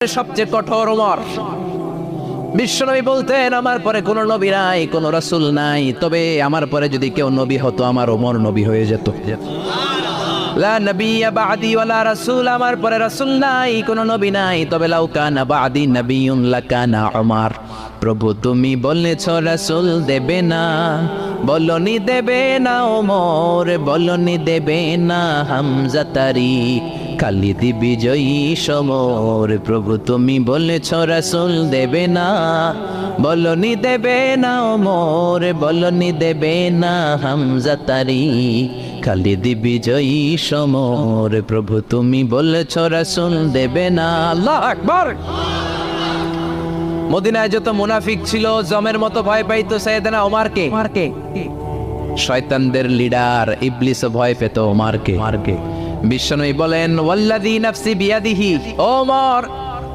সবচেয়ে কঠোর ওমর। বিশ্বনবী বলতেন আমার পরে কোনো নবী নাই, কোনো রাসূল নাই, তবে আমার পরে যদি কেউ নবী হতো আমার ওমর নবী হয়ে যেত। লা নবিয়্যা বা'দি ওয়ালা রাসূল, আমার পরে রাসূল নাই, কোনো নবী নাই, তবে লাউ কানা বা'দি নবিয়্যুন লাকানা উমর। প্রভু তুমি বলেছ রাসূল দেবে না, বলনি দেবে না ওমর, বলনি দেবে না হামজা তারিক, খালিদ বিজয়ী সমর। প্রভু তুমি বলেছ রাসূল দেবে না, বলনি দেবে না ওমর, বলনি দেবে না হামজা তারিক, খালিদ বিজয়ী সমর। প্রভু তুমি বলেছ রাসূল দেবে না। আল্লাহু আকবার। মদিনায় যত মুনাফিক ছিল জমের মতো ভয় পাইতো সাইয়েদনা ওমরকে। শয়তানদের লিডার ইবলিসও ভয় পেত ওমরকে। বিশ্বনবী বলেন ওয়াল্লাযী নাফসি বিয়াদিহি, ওমর